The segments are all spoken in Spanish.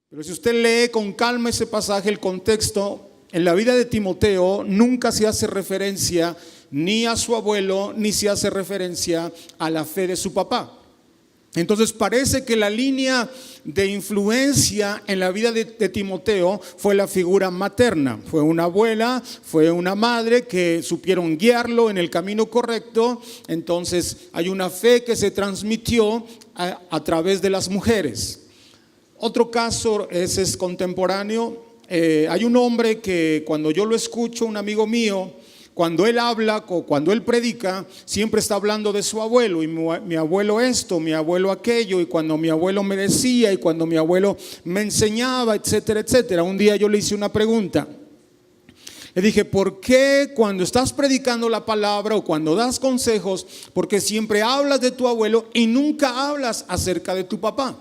Pero si usted lee con calma ese pasaje, el contexto, en la vida de Timoteo nunca se hace referencia ni a su abuelo, ni se hace referencia a la fe de su papá. Entonces parece que la línea de influencia en la vida de Timoteo fue la figura materna. Fue una abuela, fue una madre que supieron guiarlo en el camino correcto. Entonces hay una fe que se transmitió a través de las mujeres. Otro caso, ese es contemporáneo. Hay un hombre que cuando yo lo escucho, un amigo mío, cuando él habla o cuando él predica, siempre está hablando de su abuelo. Y mi abuelo esto, mi abuelo aquello, y cuando mi abuelo me decía, y cuando mi abuelo me enseñaba, etcétera, etcétera. Un día yo le hice una pregunta. Le dije, ¿por qué cuando estás predicando la palabra o cuando das consejos, porque siempre hablas de tu abuelo y nunca hablas acerca de tu papá?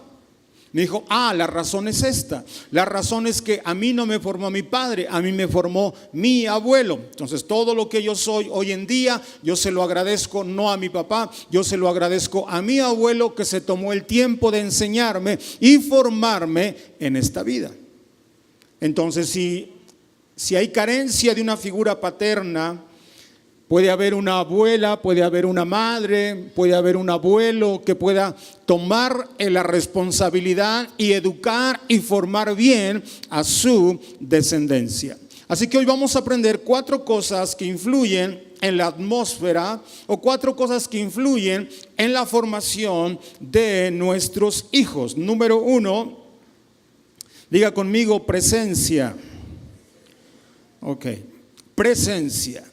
Me dijo, la razón es esta. La razón es que a mí no me formó mi padre, a mí me formó mi abuelo. Entonces todo lo que yo soy hoy en día, yo se lo agradezco no a mi papá, yo se lo agradezco a mi abuelo que se tomó el tiempo de enseñarme y formarme en esta vida. Entonces si hay carencia de una figura paterna, puede haber una abuela, puede haber una madre, puede haber un abuelo que pueda tomar la responsabilidad y educar y formar bien a su descendencia. Así que hoy vamos a aprender 4 cosas que influyen en la atmósfera o 4 cosas que influyen en la formación de nuestros hijos. Número 1, diga conmigo presencia. Ok, presencia.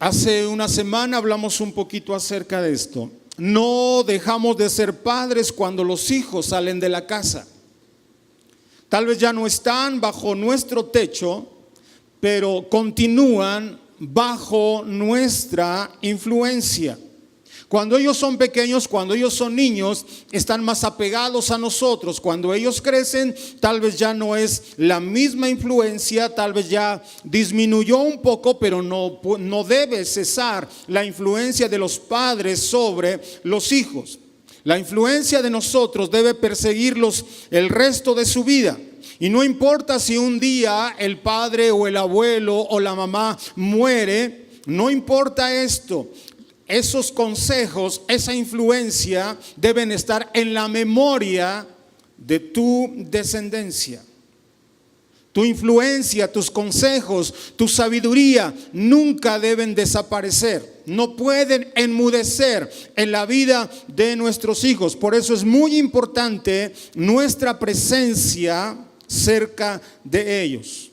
Hace una semana hablamos un poquito acerca de esto. No dejamos de ser padres cuando los hijos salen de la casa. Tal vez ya no están bajo nuestro techo, pero continúan bajo nuestra influencia. Cuando ellos son pequeños, cuando ellos son niños, están más apegados a nosotros. Cuando ellos crecen, tal vez ya no es la misma influencia, tal vez ya disminuyó un poco, pero no debe cesar la influencia de los padres sobre los hijos. La influencia de nosotros debe perseguirlos el resto de su vida. Y no importa si un día el padre o el abuelo o la mamá muere, no importa esto. Esos consejos, esa influencia deben estar en la memoria de tu descendencia. Tu influencia, tus consejos, tu sabiduría nunca deben desaparecer. No pueden enmudecer en la vida de nuestros hijos. Por eso es muy importante nuestra presencia cerca de ellos.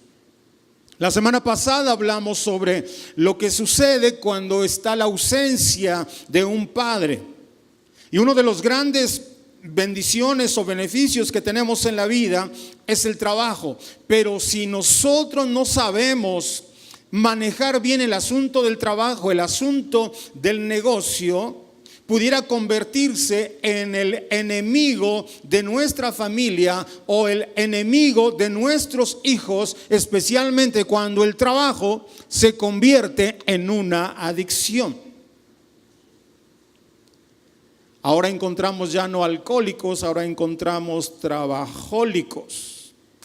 La semana pasada hablamos sobre lo que sucede cuando está la ausencia de un padre. Y uno de los grandes bendiciones o beneficios que tenemos en la vida es el trabajo. Pero si nosotros no sabemos manejar bien el asunto del trabajo, el asunto del negocio, pudiera convertirse en el enemigo de nuestra familia o el enemigo de nuestros hijos, especialmente cuando el trabajo se convierte en una adicción. Ahora encontramos ya no alcohólicos, ahora encontramos trabajólicos.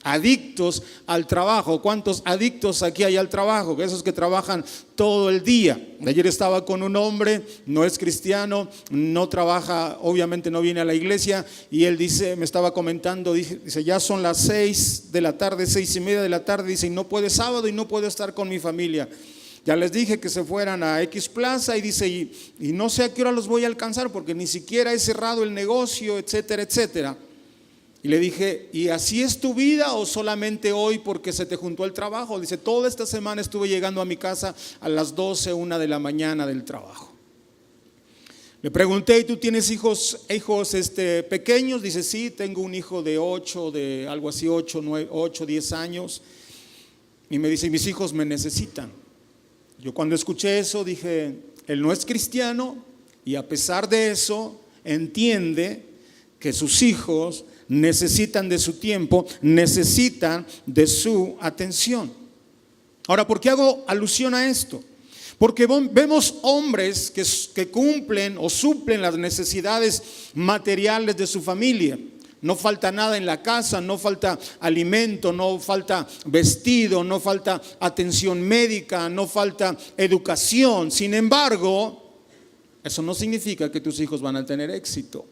Adictos al trabajo. ¿Cuántos adictos aquí hay al trabajo? Esos que trabajan todo el día. Ayer estaba con un hombre, no es cristiano, no trabaja, obviamente no viene a la iglesia, y él dice, me estaba comentando, dice, ya son las 6 de la tarde, 6:30 de la tarde, dice, y no puede sábado y no puedo estar con mi familia. Ya les dije que se fueran a X Plaza y dice, y no sé a qué hora los voy a alcanzar porque ni siquiera he cerrado el negocio, etcétera, etcétera. Y le dije, ¿y así es tu vida o solamente hoy porque se te juntó el trabajo? Dice, toda esta semana estuve llegando a mi casa a las 12, 1 de la mañana del trabajo. Le pregunté, ¿y tú tienes hijos pequeños? Dice, sí, tengo un hijo de 8, de algo así, 8, 10 años. Y me dice, mis hijos me necesitan. Yo cuando escuché eso dije, él no es cristiano y a pesar de eso entiende que sus hijos necesitan de su tiempo, necesitan de su atención. Ahora, ¿por qué hago alusión a esto? Porque vemos hombres que cumplen o suplen las necesidades materiales de su familia. No falta nada en la casa, no falta alimento, no falta vestido, no falta atención médica, no falta educación. Sin embargo, eso no significa que tus hijos van a tener éxito.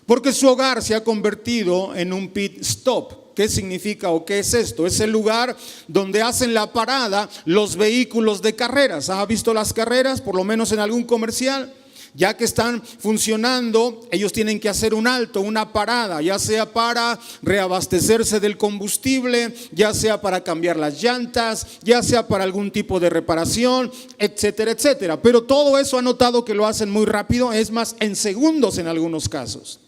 Porque su hogar se ha convertido en un pit stop. ¿Qué significa o qué es esto? Es el lugar donde hacen la parada los vehículos de carreras. ¿Ha visto las carreras? Por lo menos en algún comercial. Ya que están funcionando, ellos tienen que hacer un alto, una parada, ya sea para reabastecerse del combustible, ya sea para cambiar las llantas, ya sea para algún tipo de reparación, etcétera, etcétera. Pero todo eso ha notado que lo hacen muy rápido, es más, en segundos en algunos casos.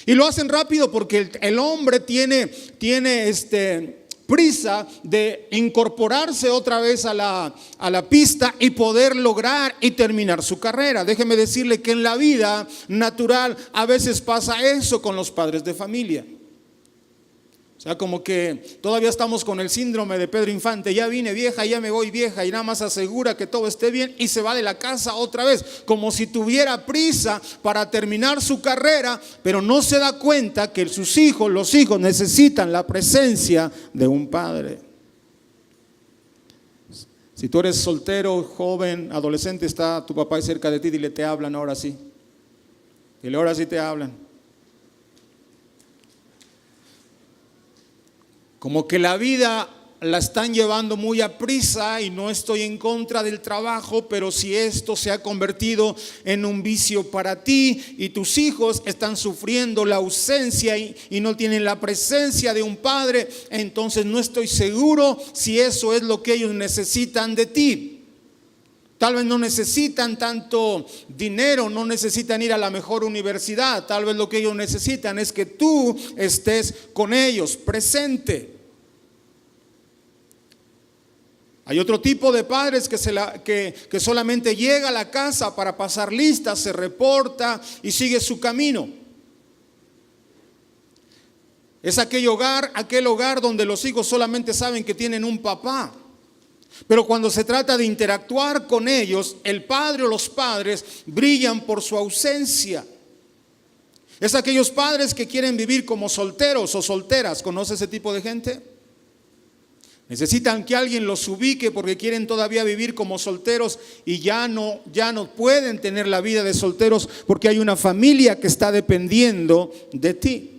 Y lo hacen rápido porque el hombre tiene prisa de incorporarse otra vez a la pista y poder lograr y terminar su carrera. Déjeme decirle que en la vida natural a veces pasa eso con los padres de familia. O sea, como que todavía estamos con el síndrome de Pedro Infante. Ya vine vieja, ya me voy vieja, y nada más asegura que todo esté bien y se va de la casa otra vez, como si tuviera prisa para terminar su carrera, pero no se da cuenta que los hijos necesitan la presencia de un padre. Si tú eres soltero, joven, adolescente, está tu papá cerca de ti, dile, te hablan ahora sí. Dile, ahora sí te hablan. Como que la vida la están llevando muy a prisa, y no estoy en contra del trabajo, pero si esto se ha convertido en un vicio para ti y tus hijos están sufriendo la ausencia y no tienen la presencia de un padre, entonces no estoy seguro si eso es lo que ellos necesitan de ti. Tal vez no necesitan tanto dinero, no necesitan ir a la mejor universidad. Tal vez lo que ellos necesitan es que tú estés con ellos, presente. Hay otro tipo de padres que solamente llega a la casa para pasar lista, se reporta y sigue su camino. Es aquel hogar donde los hijos solamente saben que tienen un papá. Pero cuando se trata de interactuar con ellos, el padre o los padres brillan por su ausencia. Es aquellos padres que quieren vivir como solteros o solteras. ¿Conoce ese tipo de gente? Necesitan que alguien los ubique porque quieren todavía vivir como solteros y ya no pueden tener la vida de solteros porque hay una familia que está dependiendo de ti.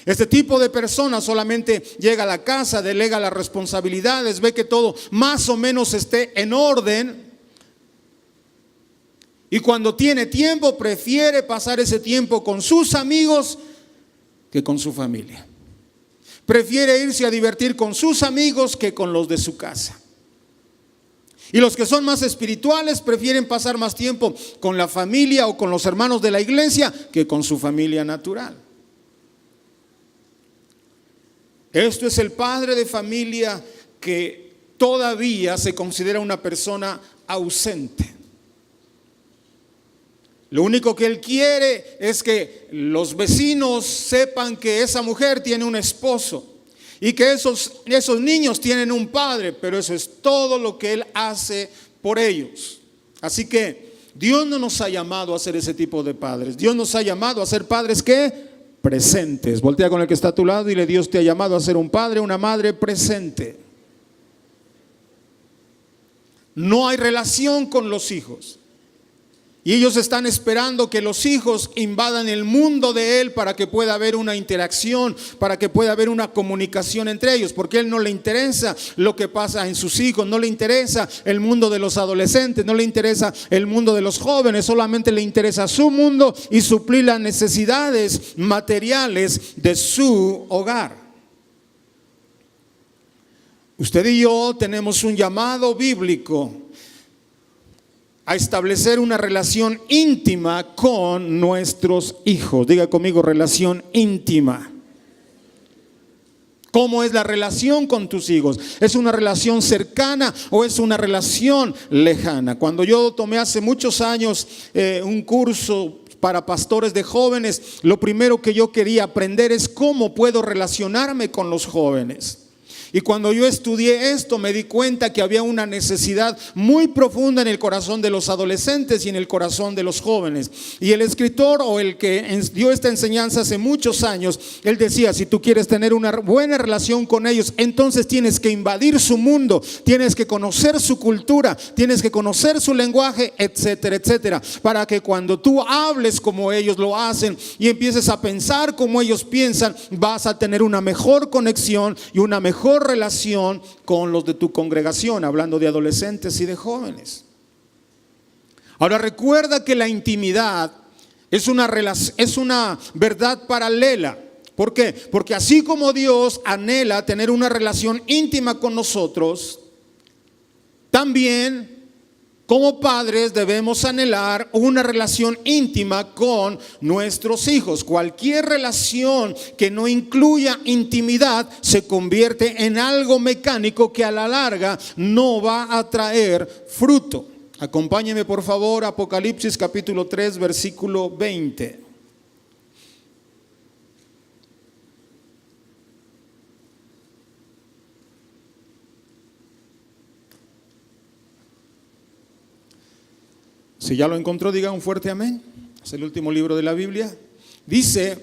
Este tipo de persona solamente llega a la casa, delega las responsabilidades, ve que todo más o menos esté en orden, y cuando tiene tiempo prefiere pasar ese tiempo con sus amigos que con su familia. Prefiere irse a divertir con sus amigos que con los de su casa. Y los que son más espirituales prefieren pasar más tiempo con la familia o con los hermanos de la iglesia que con su familia natural. Esto es el padre de familia que todavía se considera una persona ausente. Lo único que él quiere es que los vecinos sepan que esa mujer tiene un esposo y que esos niños tienen un padre, pero eso es todo lo que él hace por ellos. Así que Dios no nos ha llamado a ser ese tipo de padres. Dios nos ha llamado a ser padres que presentes. Voltea con el que está a tu lado y dile, Dios te ha llamado a ser un padre, una madre presente. No hay relación con los hijos. Y ellos están esperando que los hijos invadan el mundo de él para que pueda haber una interacción, para que pueda haber una comunicación entre ellos, porque a él no le interesa lo que pasa en sus hijos, no le interesa el mundo de los adolescentes, no le interesa el mundo de los jóvenes, solamente le interesa su mundo y suplir las necesidades materiales de su hogar. Usted y yo tenemos un llamado bíblico a establecer una relación íntima con nuestros hijos. Diga conmigo, relación íntima. ¿Cómo es la relación con tus hijos? ¿Es una relación cercana o es una relación lejana? Cuando yo tomé hace muchos años un curso para pastores de jóvenes, lo primero que yo quería aprender es cómo puedo relacionarme con los jóvenes. Y cuando yo estudié esto, me di cuenta que había una necesidad muy profunda en el corazón de los adolescentes y en el corazón de los jóvenes. Y el escritor, o el que dio esta enseñanza hace muchos años, él decía: si tú quieres tener una buena relación con ellos, entonces tienes que invadir su mundo, tienes que conocer su cultura, tienes que conocer su lenguaje, etcétera, etcétera, para que cuando tú hables como ellos lo hacen y empieces a pensar como ellos piensan, vas a tener una mejor conexión y una mejor relación con los de tu congregación, hablando de adolescentes y de jóvenes. Ahora, recuerda que la intimidad es una verdad paralela. ¿Por qué? Porque así como Dios anhela tener una relación íntima con nosotros, también como padres debemos anhelar una relación íntima con nuestros hijos. Cualquier relación que no incluya intimidad se convierte en algo mecánico que a la larga no va a traer fruto. Acompáñeme por favor a Apocalipsis capítulo 3, versículo 20. Si ya lo encontró, diga un fuerte amén. Es el último libro de la Biblia. Dice: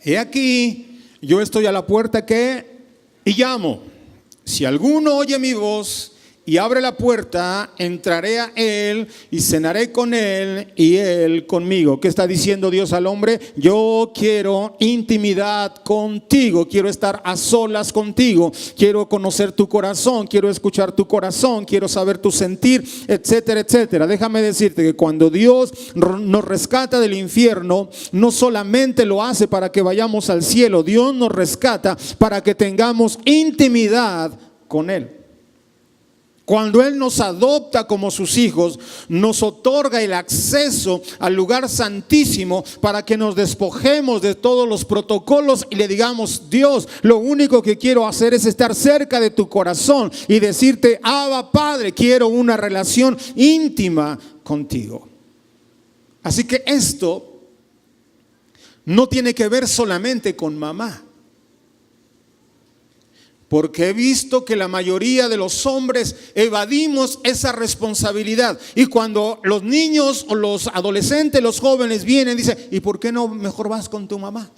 he aquí, yo estoy a la puerta y llamo. Si alguno oye mi voz y abre la puerta, entraré a él y cenaré con él y él conmigo. ¿Qué está diciendo Dios al hombre? Yo quiero intimidad contigo, quiero estar a solas contigo, quiero conocer tu corazón, quiero escuchar tu corazón, quiero saber tu sentir, etcétera, etcétera. Déjame decirte que cuando Dios nos rescata del infierno, no solamente lo hace para que vayamos al cielo, Dios nos rescata para que tengamos intimidad con Él. Cuando Él nos adopta como sus hijos, nos otorga el acceso al lugar santísimo para que nos despojemos de todos los protocolos y le digamos: Dios, lo único que quiero hacer es estar cerca de tu corazón y decirte: Abba, Padre, quiero una relación íntima contigo. Así que esto no tiene que ver solamente con mamá. Porque he visto que la mayoría de los hombres evadimos esa responsabilidad. Y cuando los niños o los adolescentes, los jóvenes vienen, dicen: ¿y por qué no mejor vas con tu mamá?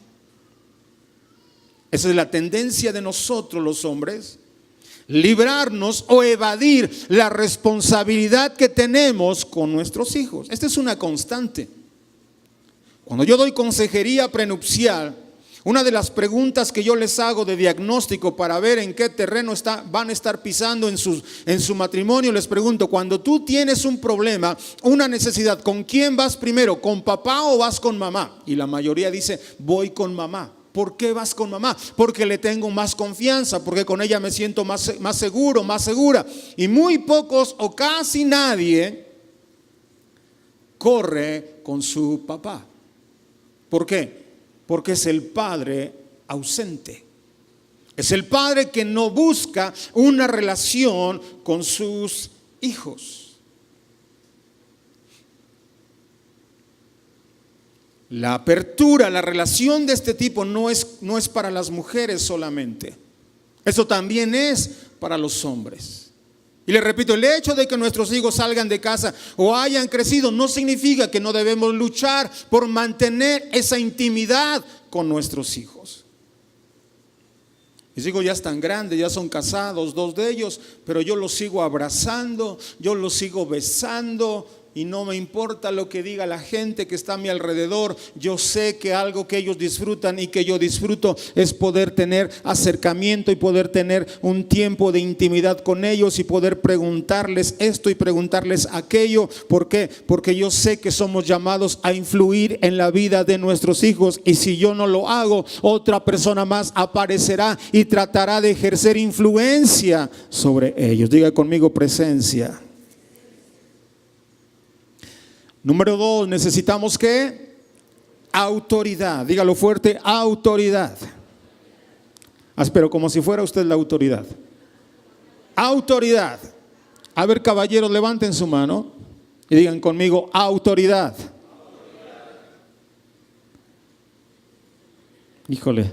Esa es la tendencia de nosotros los hombres. Librarnos o evadir la responsabilidad que tenemos con nuestros hijos. Esta es una constante. Cuando yo doy consejería prenupcial, una de las preguntas que yo les hago de diagnóstico para ver en qué terreno van a estar pisando en su matrimonio, les pregunto: cuando tú tienes un problema, una necesidad, ¿con quién vas primero? ¿Con papá o vas con mamá? Y la mayoría dice: voy con mamá. ¿Por qué vas con mamá? Porque le tengo más confianza, porque con ella me siento más seguro, más segura. Y muy pocos o casi nadie corre con su papá. ¿Por qué? Porque es el padre ausente. Es el padre que no busca una relación con sus hijos. La apertura, la relación de este tipo no es para las mujeres solamente. Eso también es para los hombres. Y le repito, el hecho de que nuestros hijos salgan de casa o hayan crecido no significa que no debemos luchar por mantener esa intimidad con nuestros hijos. Mis hijos ya están grandes, ya son casados, 2 de ellos, pero yo los sigo abrazando, yo los sigo besando. Y no me importa lo que diga la gente que está a mi alrededor. Yo sé que algo que ellos disfrutan y que yo disfruto es poder tener acercamiento y poder tener un tiempo de intimidad con ellos y poder preguntarles esto y preguntarles aquello. ¿Por qué? Porque yo sé que somos llamados a influir en la vida de nuestros hijos, y si yo no lo hago, otra persona más aparecerá y tratará de ejercer influencia sobre ellos. Diga conmigo: presencia. Número 2, necesitamos ¿qué? Autoridad. Dígalo fuerte: autoridad. Pero como si fuera usted la autoridad. Autoridad. A ver, caballeros, levanten su mano y digan conmigo: autoridad. Híjole.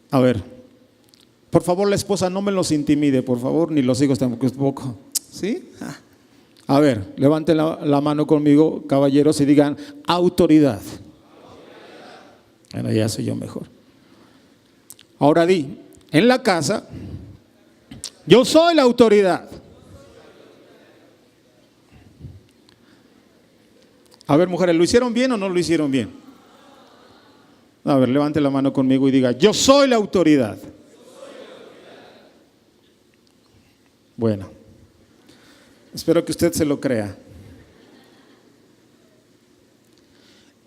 A ver, Por favor, la esposa no me los intimide, por favor, ni los hijos tampoco. ¿Sí? A ver, levanten la mano conmigo, caballeros, y digan autoridad. Bueno, ya soy yo mejor. Ahora di, en la casa, yo soy la autoridad. A ver, mujeres, ¿lo hicieron bien o no lo hicieron bien? A ver, levante la mano conmigo y diga, yo soy la autoridad. Bueno, espero que usted se lo crea.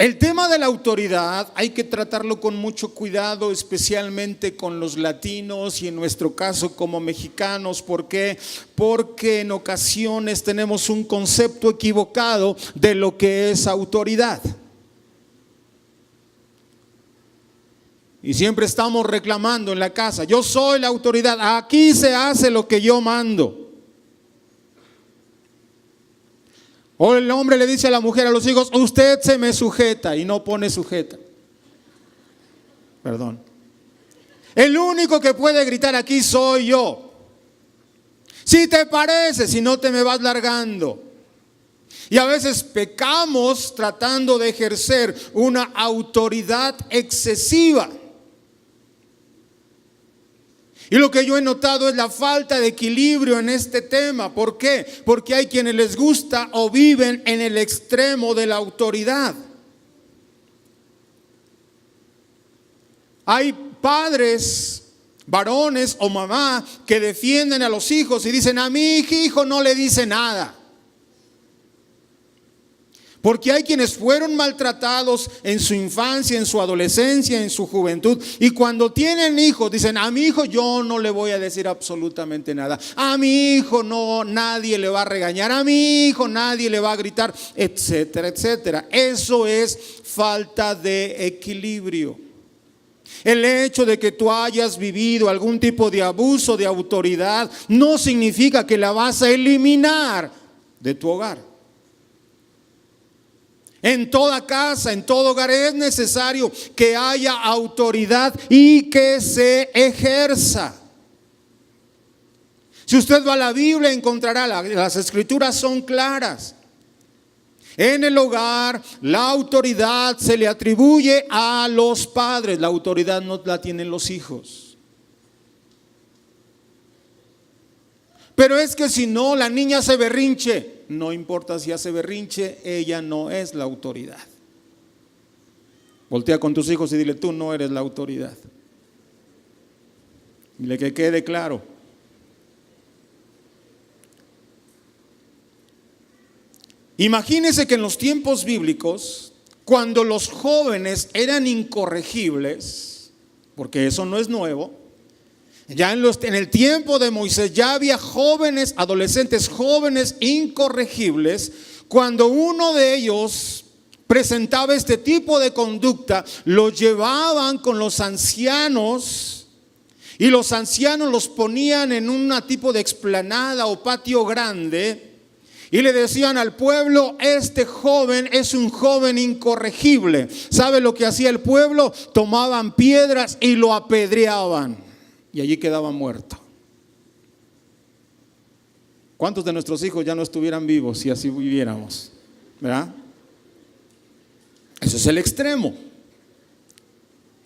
El tema de la autoridad hay que tratarlo con mucho cuidado, especialmente con los latinos y en nuestro caso como mexicanos. ¿Por qué? Porque en ocasiones tenemos un concepto equivocado de lo que es autoridad. Y siempre estamos reclamando en la casa, yo soy la autoridad, aquí se hace lo que yo mando. O el hombre le dice a la mujer, a los hijos, usted se me sujeta, y no pone sujeta. Perdón. El único que puede gritar aquí soy yo. Si te parece, si no te me vas largando. Y a veces pecamos tratando de ejercer una autoridad excesiva. Y lo que yo he notado es la falta de equilibrio en este tema. ¿Por qué? Porque hay quienes les gusta o viven en el extremo de la autoridad. Hay padres, varones o mamá que defienden a los hijos y dicen, a mi hijo no le dice nada. Porque hay quienes fueron maltratados en su infancia, en su adolescencia, en su juventud. Y cuando tienen hijos, dicen, a mi hijo yo no le voy a decir absolutamente nada. A mi hijo no, nadie le va a regañar. A mi hijo nadie le va a gritar, etcétera, etcétera. Eso es falta de equilibrio. El hecho de que tú hayas vivido algún tipo de abuso de autoridad no significa que la vas a eliminar de tu hogar. En toda casa, en todo hogar es necesario que haya autoridad y que se ejerza. Si usted va a la Biblia encontrará, las escrituras son claras. En el hogar la autoridad se le atribuye a los padres, la autoridad no la tienen los hijos. Pero es que si no, la niña hace berrinche. No importa si hace berrinche, ella no es la autoridad. Voltea con tus hijos y dile, tú no eres la autoridad. Dile que quede claro. Imagínense que en los tiempos bíblicos, cuando los jóvenes eran incorregibles, porque eso no es nuevo, ya en el tiempo de Moisés ya había jóvenes, adolescentes jóvenes incorregibles. Cuando uno de ellos presentaba este tipo de conducta, lo llevaban con los ancianos y los ancianos los ponían en un tipo de explanada o patio grande y le decían al pueblo, este joven es un joven incorregible. ¿Sabe lo que hacía el pueblo? Tomaban piedras y lo apedreaban. Y allí quedaba muerto. ¿Cuántos de nuestros hijos ya no estuvieran vivos si así viviéramos? ¿Verdad? Eso es el extremo.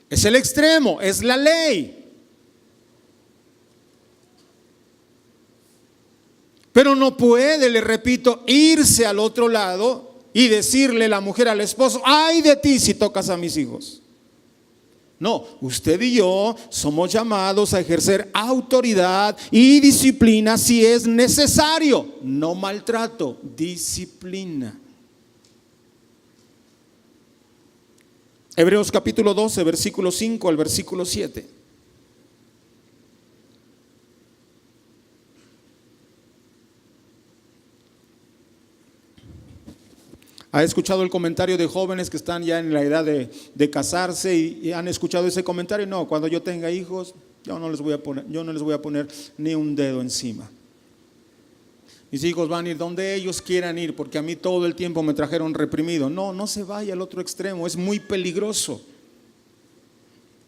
Es el extremo, es la ley. Pero no puede, le repito, irse al otro lado y decirle la mujer al esposo, ay de ti si tocas a mis hijos. No, usted y yo somos llamados a ejercer autoridad y disciplina si es necesario. No maltrato, disciplina. Hebreos capítulo 12, versículo 5 al versículo 7. ¿Ha escuchado el comentario de jóvenes que están ya en la edad de casarse y han escuchado ese comentario? No, cuando yo tenga hijos, yo no les voy a poner ni un dedo encima. Mis hijos van a ir donde ellos quieran ir, porque a mí todo el tiempo me trajeron reprimido. No se vaya al otro extremo, es muy peligroso.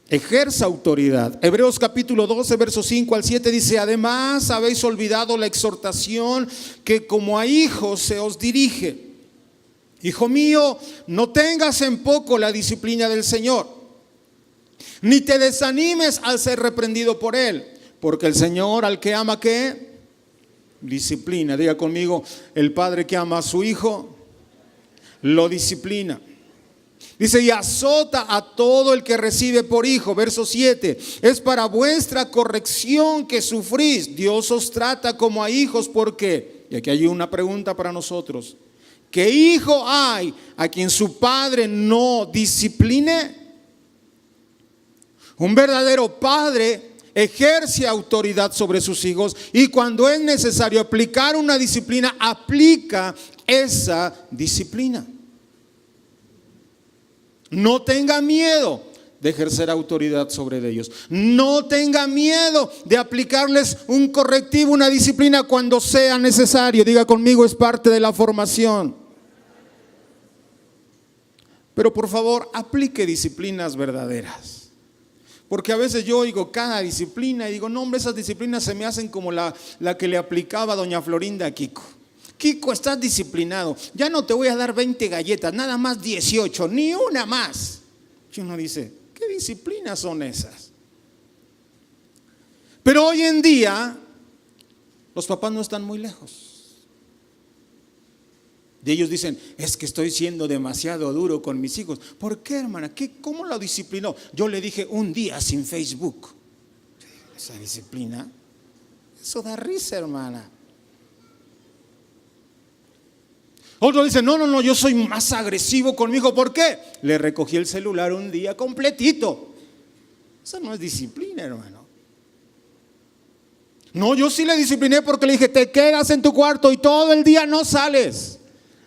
Ejerza autoridad. Hebreos capítulo 12, versos 5 al 7 dice: además habéis olvidado la exhortación que como a hijos se os dirige. Hijo mío, no tengas en poco la disciplina del Señor, ni te desanimes al ser reprendido por Él, porque el Señor al que ama, ¿qué? Disciplina. Diga conmigo: el padre que ama a su hijo lo disciplina. Dice: y azota a todo el que recibe por hijo. Verso 7: es para vuestra corrección que sufrís. Dios os trata como a hijos. ¿Por qué? Y aquí hay una pregunta para nosotros: ¿qué hijo hay a quien su padre no discipline? Un verdadero padre ejerce autoridad sobre sus hijos, y cuando es necesario aplicar una disciplina, aplica esa disciplina. No tenga miedo de ejercer autoridad sobre ellos. No tenga miedo de aplicarles un correctivo, una disciplina cuando sea necesario. Diga conmigo: es parte de la formación. Pero por favor, aplique disciplinas verdaderas. Porque a veces yo oigo cada disciplina y digo: no, hombre, esas disciplinas se me hacen como la que le aplicaba doña Florinda a Kiko. Kiko, estás disciplinado, ya no te voy a dar 20 galletas, nada más 18, ni una más. Y uno dice: ¿qué disciplinas son esas? Pero hoy en día los papás no están muy lejos. De ellos dicen: es que estoy siendo demasiado duro con mis hijos. ¿Por qué, hermana? ¿Cómo lo disciplinó? Yo le dije: un día sin Facebook. Esa disciplina, eso da risa, hermana. Otro dice: no, yo soy más agresivo con mi hijo. ¿Por qué? Le recogí el celular un día completito. Eso no es disciplina, hermano. No, yo sí le discipliné porque le dije: te quedas en tu cuarto y todo el día no sales.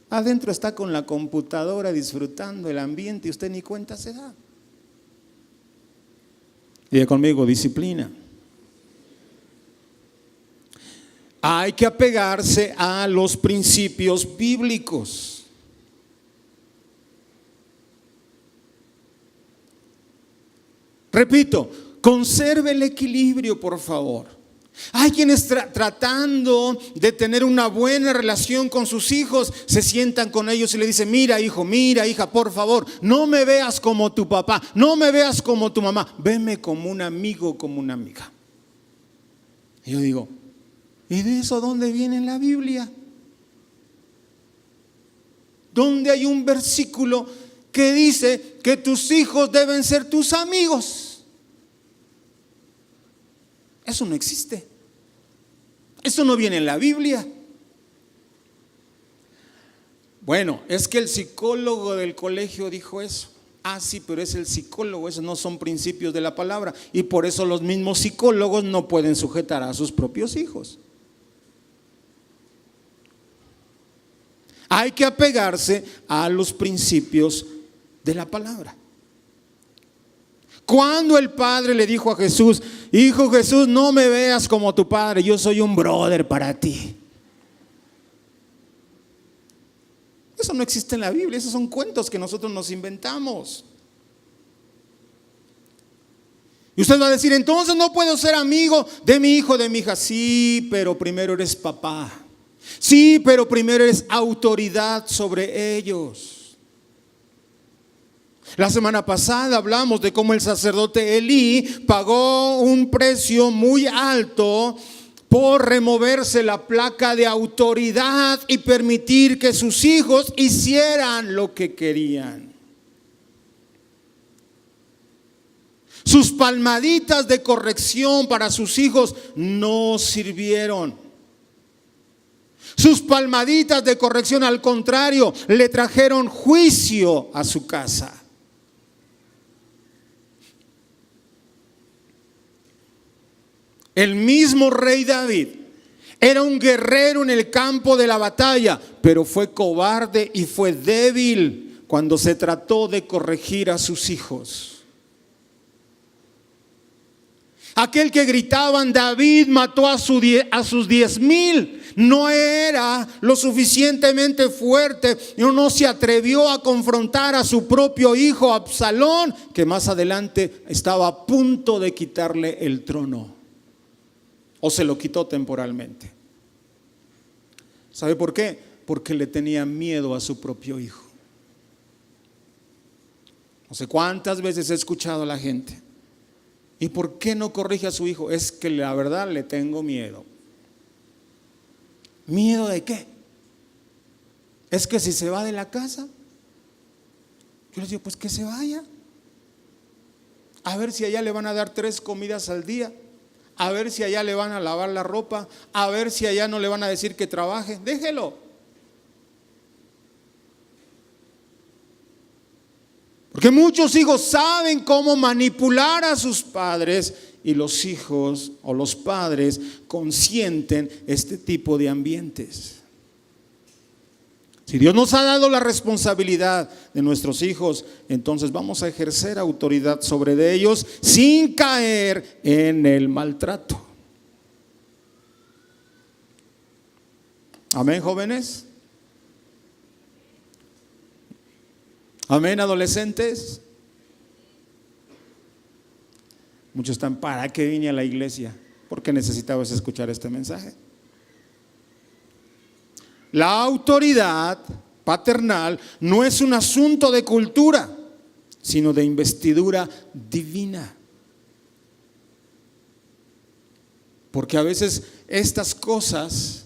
Adentro está con la computadora disfrutando el ambiente y usted ni cuenta se da. Diga conmigo: disciplina. Hay que apegarse a los principios bíblicos. Repito, conserve el equilibrio, por favor. Hay quienes tratando de tener una buena relación con sus hijos, se sientan con ellos y le dicen: mira, hijo, mira, hija, por favor, no me veas como tu papá, no me veas como tu mamá, veme como un amigo, como una amiga. Y yo digo: ¿y de eso dónde viene en la Biblia? ¿Dónde hay un versículo que dice que tus hijos deben ser tus amigos? Eso no existe. Eso no viene en la Biblia. Bueno, es que el psicólogo del colegio dijo eso. Ah, sí, pero es el psicólogo, esos no son principios de la palabra. Y por eso los mismos psicólogos no pueden sujetar a sus propios hijos. Hay que apegarse a los principios de la palabra. Cuando el padre le dijo a Jesús: hijo Jesús, no me veas como tu padre, yo soy un brother para ti. Eso no existe en la Biblia, esos son cuentos que nosotros nos inventamos. Y usted va a decir: entonces no puedo ser amigo de mi hijo, de mi hija. Sí, pero primero eres papá. Sí, pero primero eres autoridad sobre ellos. La semana pasada hablamos de cómo el sacerdote Elí pagó un precio muy alto por removerse la placa de autoridad y permitir que sus hijos hicieran lo que querían. Sus palmaditas de corrección para sus hijos no sirvieron. Sus palmaditas de corrección, al contrario, le trajeron juicio a su casa. El mismo rey David era un guerrero en el campo de la batalla, pero fue cobarde y fue débil cuando se trató de corregir a sus hijos. Aquel que gritaban, David mató a sus 10,000. No era lo suficientemente fuerte, no se atrevió a confrontar a su propio hijo Absalón, que más adelante estaba a punto de quitarle el trono, o se lo quitó temporalmente. ¿Sabe por qué? Porque le tenía miedo a su propio hijo. No sé cuántas veces he escuchado a la gente: ¿y por qué no corrige a su hijo? Es que la verdad le tengo miedo. ¿Miedo de qué? Es que si se va de la casa, yo les digo, pues que se vaya. A ver si allá le van a dar 3 comidas al día. A ver si allá le van a lavar la ropa. A ver si allá no le van a decir que trabaje. Déjelo. Porque muchos hijos saben cómo manipular a sus padres, y los hijos o los padres consienten este tipo de ambientes. Si Dios nos ha dado la responsabilidad de nuestros hijos, entonces vamos a ejercer autoridad sobre ellos sin caer en el maltrato. Amén, jóvenes. Amén, adolescentes. Muchos están: ¿para qué vine a la iglesia? Porque necesitabas escuchar este mensaje. La autoridad paternal no es un asunto de cultura, sino de investidura divina. Porque a veces estas cosas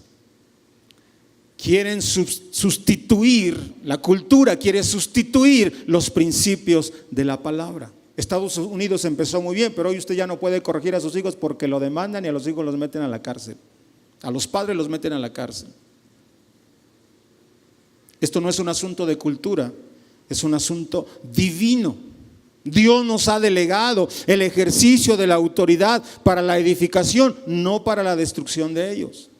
quieren sustituir, la cultura quiere sustituir los principios de la palabra. Estados Unidos empezó muy bien, pero hoy usted ya no puede corregir a sus hijos porque lo demandan y a los hijos los meten a la cárcel. A los padres los meten a la cárcel. Esto no es un asunto de cultura, es un asunto divino. Dios nos ha delegado el ejercicio de la autoridad para la edificación, no para la destrucción de ellos.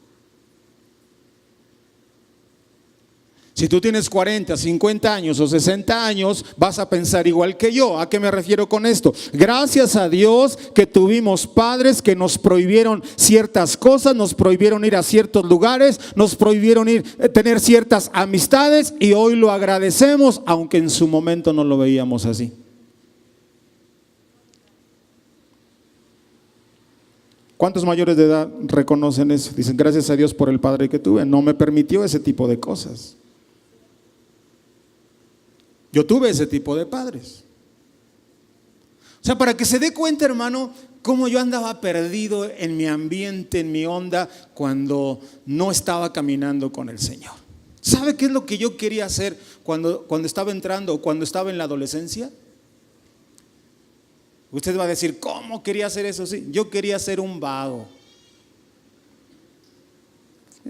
Si tú tienes 40, 50 años o 60 años, vas a pensar igual que yo. ¿A qué me refiero con esto? Gracias a Dios que tuvimos padres que nos prohibieron ciertas cosas, nos prohibieron ir a ciertos lugares, nos prohibieron tener ciertas amistades, y hoy lo agradecemos, aunque en su momento no lo veíamos así. ¿Cuántos mayores de edad reconocen eso? Dicen: gracias a Dios por el padre que tuve, no me permitió ese tipo de cosas. Yo tuve ese tipo de padres. O sea, para que se dé cuenta, hermano, cómo yo andaba perdido en mi ambiente, en mi onda, cuando no estaba caminando con el Señor. ¿Sabe qué es lo que yo quería hacer cuando estaba entrando o cuando estaba en la adolescencia? Usted va a decir: ¿cómo quería hacer eso? Sí, yo quería ser un vago.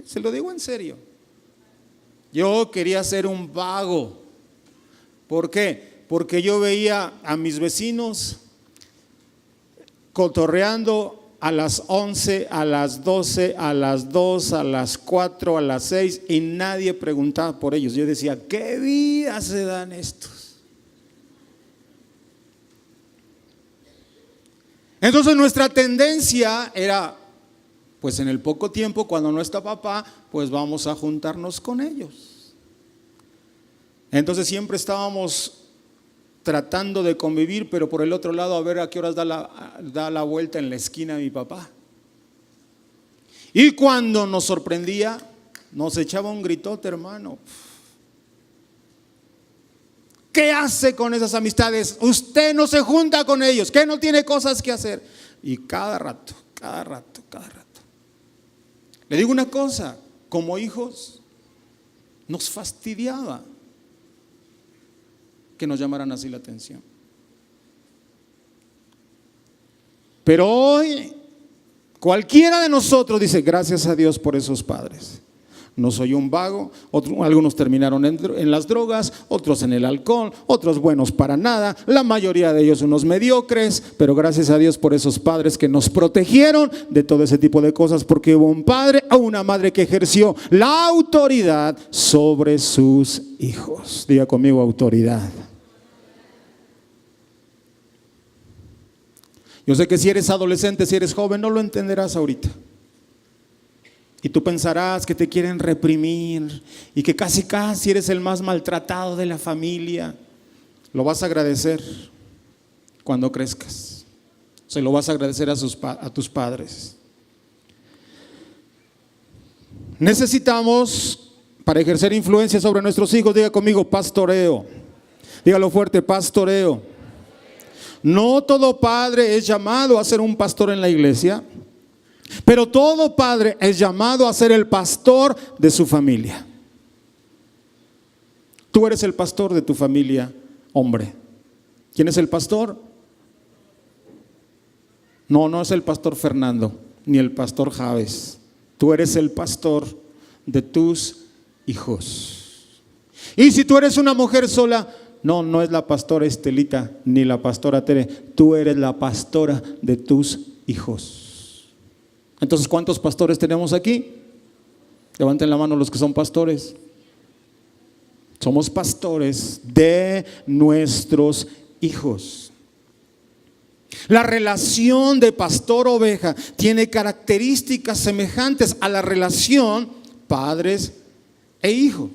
Se lo digo en serio. Yo quería ser un vago. ¿Por qué? Porque yo veía a mis vecinos cotorreando a las 11, a las 12, a las 2, a las 4, a las 6, y nadie preguntaba por ellos. Yo decía: ¿qué vida se dan estos? Entonces nuestra tendencia era, pues en el poco tiempo, cuando no está papá, pues vamos a juntarnos con ellos. Entonces siempre estábamos tratando de convivir, pero por el otro lado a ver a qué horas da la vuelta en la esquina mi papá. Y cuando nos sorprendía, nos echaba un gritote, hermano. ¿Qué hace con esas amistades? Usted no se junta con ellos, que no tiene cosas que hacer. Y cada rato. Le digo una cosa, como hijos nos fastidiaba que nos llamaran así la atención. Pero hoy cualquiera de nosotros dice: gracias a Dios por esos padres. No soy un vago. Algunos terminaron en las drogas, otros en el alcohol, otros buenos para nada, la mayoría de ellos unos mediocres, pero gracias a Dios por esos padres que nos protegieron de todo ese tipo de cosas, porque hubo un padre o una madre que ejerció la autoridad sobre sus hijos. Diga conmigo: autoridad. Yo sé que si eres adolescente, si eres joven, no lo entenderás ahorita. Y tú pensarás que te quieren reprimir y que casi eres el más maltratado de la familia. Lo vas a agradecer cuando crezcas. Se lo vas a agradecer a tus padres. Necesitamos, para ejercer influencia sobre nuestros hijos, diga conmigo, pastoreo. Dígalo fuerte, pastoreo. No todo padre es llamado a ser un pastor en la iglesia, pero todo padre es llamado a ser el pastor de su familia. Tú eres el pastor de tu familia, hombre. ¿Quién es el pastor? No es el pastor Fernando, ni el pastor Javes. Tú eres el pastor de tus hijos. Y si tú eres una mujer sola, no es la pastora Estelita ni la pastora Tere. Tú eres la pastora de tus hijos. Entonces, ¿cuántos pastores tenemos aquí? Levanten la mano los que son pastores. Somos pastores de nuestros hijos. La relación de pastor-oveja tiene características semejantes a la relación padres e hijos.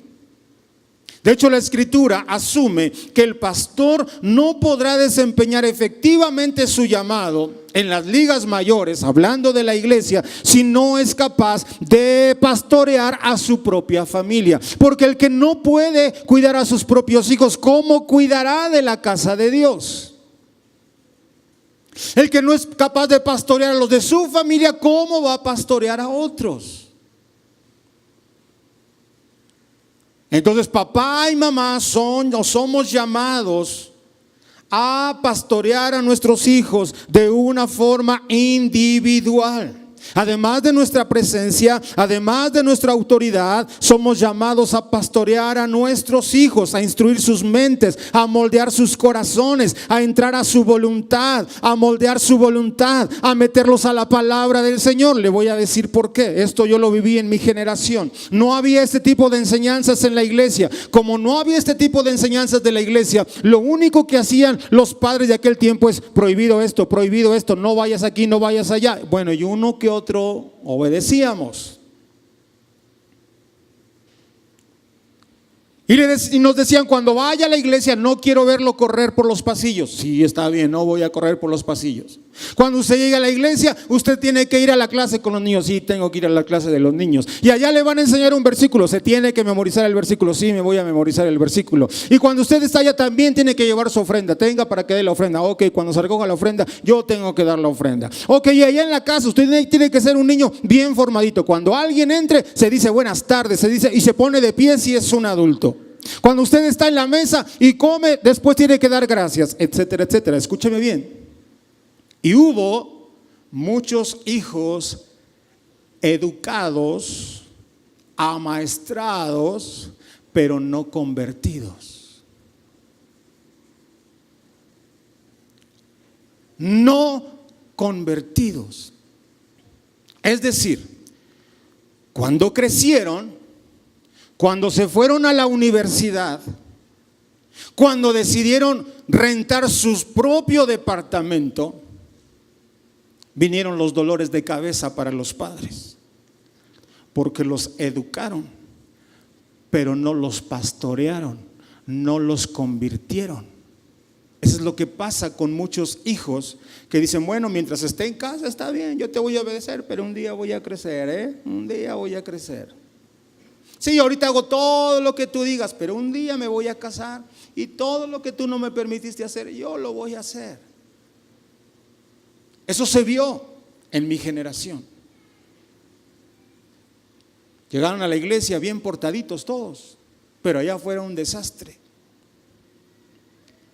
De hecho, la Escritura asume que el pastor no podrá desempeñar efectivamente su llamado en las ligas mayores, hablando de la iglesia, si no es capaz de pastorear a su propia familia. Porque el que no puede cuidar a sus propios hijos, ¿cómo cuidará de la casa de Dios? El que no es capaz de pastorear a los de su familia, ¿cómo va a pastorear a otros? Entonces papá y mamá somos llamados a pastorear a nuestros hijos de una forma individual. Además de nuestra presencia, además de nuestra autoridad, somos llamados a pastorear a nuestros hijos, a instruir sus mentes, a moldear sus corazones, a entrar a su voluntad, a moldear su voluntad, a meterlos a la palabra del Señor. Le voy a decir por qué. Esto yo lo viví en mi generación. No había este tipo de enseñanzas en la iglesia. Como no había este tipo de enseñanzas de la iglesia, lo único que hacían los padres de aquel tiempo es prohibido esto, no vayas aquí, no vayas allá. Bueno, y uno que otro obedecíamos. Y nos decían, cuando vaya a la iglesia, no quiero verlo correr por los pasillos. Sí, está bien, no voy a correr por los pasillos. Cuando usted llegue a la iglesia, usted tiene que ir a la clase con los niños. Sí, tengo que ir a la clase de los niños. Y allá le van a enseñar un versículo. Se tiene que memorizar el versículo. Sí, me voy a memorizar el versículo. Y cuando usted está allá, también tiene que llevar su ofrenda. Tenga para que dé la ofrenda. Ok, cuando se recoja la ofrenda, yo tengo que dar la ofrenda. Ok, y allá en la casa, usted tiene que ser un niño bien formadito. Cuando alguien entre, se dice buenas tardes, se dice y se pone de pie si es un adulto. Cuando usted está en la mesa y come, después tiene que dar gracias, etcétera, etcétera. Escúcheme bien. Y hubo muchos hijos educados, amaestrados, pero no convertidos. No convertidos. Es decir, cuando crecieron, cuando se fueron a la universidad, cuando decidieron rentar su propio departamento, vinieron los dolores de cabeza para los padres, porque los educaron, pero no los pastorearon, no los convirtieron. Eso es lo que pasa con muchos hijos que dicen, bueno, mientras esté en casa está bien, yo te voy a obedecer, pero un día voy a crecer, un día voy a crecer. Sí, ahorita hago todo lo que tú digas, pero un día me voy a casar y todo lo que tú no me permitiste hacer, yo lo voy a hacer. Eso se vio en mi generación. Llegaron a la iglesia bien portaditos todos, pero allá fuera un desastre.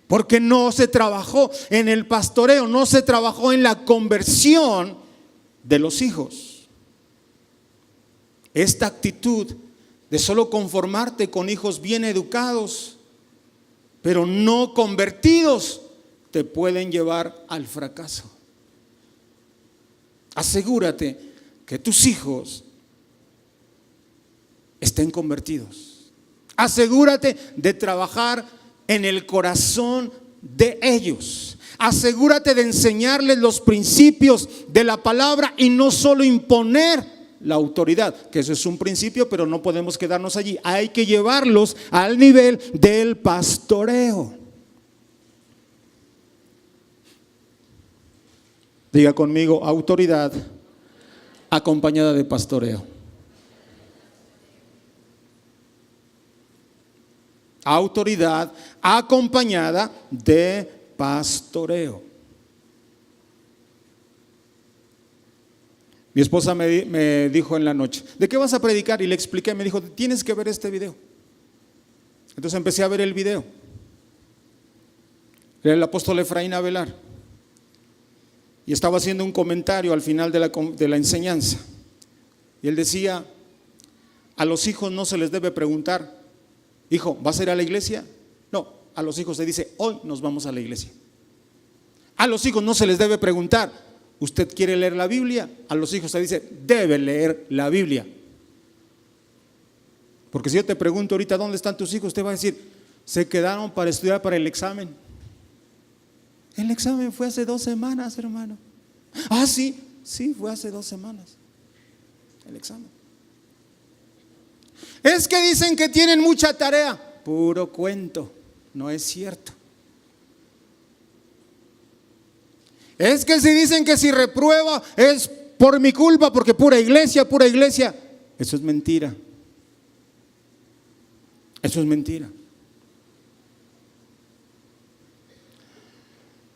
Porque no se trabajó en el pastoreo, no se trabajó en la conversión de los hijos. Esta actitud de solo conformarte con hijos bien educados, pero no convertidos, te pueden llevar al fracaso. Asegúrate que tus hijos estén convertidos. Asegúrate de trabajar en el corazón de ellos. Asegúrate de enseñarles los principios de la palabra y no solo imponer la autoridad, que eso es un principio, pero no podemos quedarnos allí. Hay que llevarlos al nivel del pastoreo. Diga conmigo, autoridad acompañada de pastoreo. Autoridad acompañada de pastoreo. Mi esposa me dijo en la noche, ¿de qué vas a predicar? Y le expliqué, me dijo, tienes que ver este video. Entonces empecé a ver el video. Era el apóstol Efraín Avelar. Y estaba haciendo un comentario al final de la enseñanza. Y él decía, a los hijos no se les debe preguntar, hijo, ¿vas a ir a la iglesia? No, a los hijos se dice, hoy nos vamos a la iglesia. A los hijos no se les debe preguntar, ¿usted quiere leer la Biblia? A los hijos se dice, debe leer la Biblia. Porque si yo te pregunto ahorita, ¿dónde están tus hijos? Usted va a decir, se quedaron para estudiar para el examen. El examen fue hace 2 semanas, hermano. Ah, sí, fue hace 2 semanas. El examen. Es que dicen que tienen mucha tarea. Puro cuento, no es cierto. Es que si dicen que si reprueba es por mi culpa, porque pura iglesia. Eso es mentira. Eso es mentira.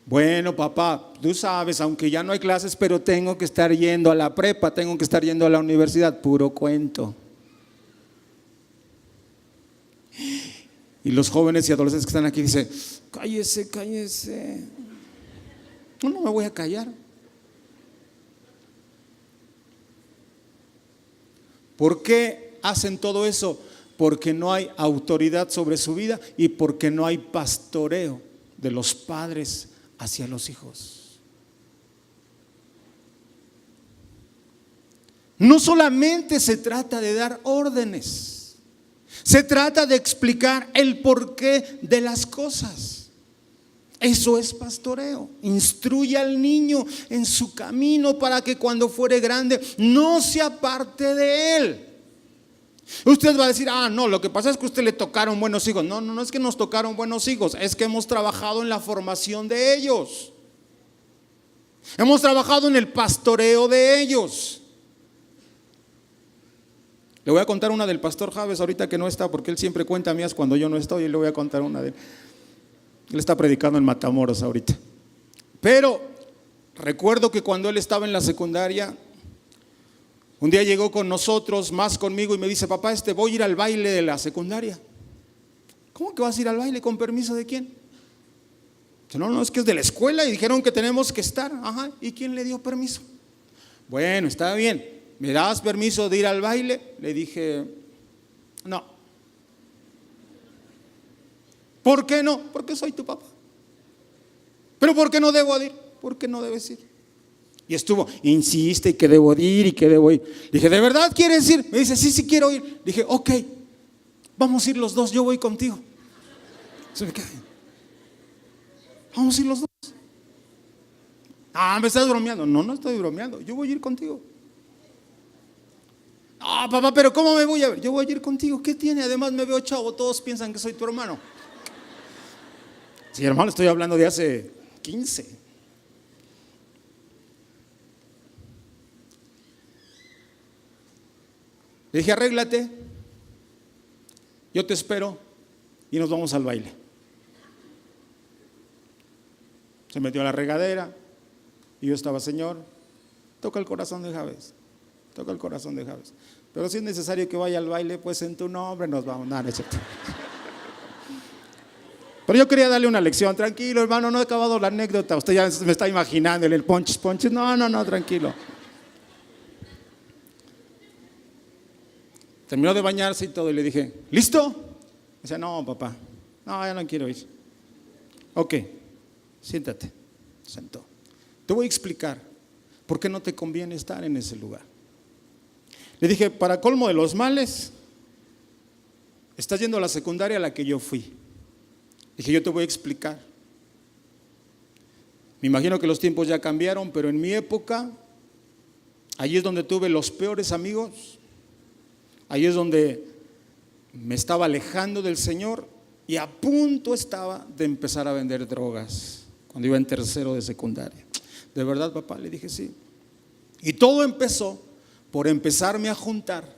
Bueno, papá, tú sabes, aunque ya no hay clases, pero tengo que estar yendo a la prepa, tengo que estar yendo a la universidad. Puro cuento. Y los jóvenes y adolescentes que están aquí dicen, cállese. No me voy a callar. ¿Por qué hacen todo eso? Porque no hay autoridad sobre su vida y porque no hay pastoreo de los padres hacia los hijos. No solamente se trata de dar órdenes, se trata de explicar el porqué de las cosas. Eso es pastoreo. Instruye al niño en su camino para que cuando fuere grande no se aparte de él. Usted va a decir, no, lo que pasa es que a usted le tocaron buenos hijos. No es que nos tocaron buenos hijos, es que hemos trabajado en la formación de ellos. Hemos trabajado en el pastoreo de ellos. Le voy a contar una del pastor Javes ahorita que no está, porque él siempre cuenta mías cuando yo no estoy, y le voy a contar una de él. Él está predicando en Matamoros ahorita. Pero recuerdo que cuando él estaba en la secundaria, un día llegó con nosotros, más conmigo, y me dice, papá, voy a ir al baile de la secundaria. ¿Cómo que vas a ir al baile? ¿Con permiso de quién? Dice, no, es que es de la escuela y dijeron que tenemos que estar. Ajá, ¿y quién le dio permiso? Bueno, está bien, ¿me das permiso de ir al baile? Le dije, no. ¿Por qué no? Porque soy tu papá. ¿Pero por qué no debo ir? ¿Por qué no debes ir? Y estuvo, insiste, y que debo ir, y que debo ir. Dije, ¿de verdad quieres ir? Me dice, sí quiero ir. Dije, ok, vamos a ir los dos, yo voy contigo. Vamos a ir los dos. ¿Me estás bromeando? No estoy bromeando, yo voy a ir contigo. Papá, pero ¿cómo me voy a ver? Yo voy a ir contigo, ¿qué tiene? Además me veo chavo, todos piensan que soy tu hermano. Sí, hermano, estoy hablando de hace 15. Le dije, arréglate, yo te espero y nos vamos al baile. Se metió a la regadera y yo estaba, Señor, toca el corazón de Javes, toca el corazón de Javes. Pero si es necesario que vaya al baile, pues en tu nombre nos vamos. No es cierto. Pero yo quería darle una lección. Tranquilo, hermano, no he acabado la anécdota. Usted ya me está imaginando el ponches. No, tranquilo. Terminó de bañarse y todo y le dije, ¿listo? Dice, no, papá, no, ya no quiero ir. Ok, siéntate. Sentó. Te voy a explicar por qué no te conviene estar en ese lugar. Le dije, para colmo de los males, estás yendo a la secundaria a la que yo fui. Dije, yo te voy a explicar Me imagino que los tiempos ya cambiaron, pero en mi época, allí es donde tuve los peores amigos, ahí es donde me estaba alejando del Señor y a punto estaba de empezar a vender drogas cuando iba en tercero de secundaria. ¿De verdad, papá? Le dije sí. Y todo empezó por empezarme a juntar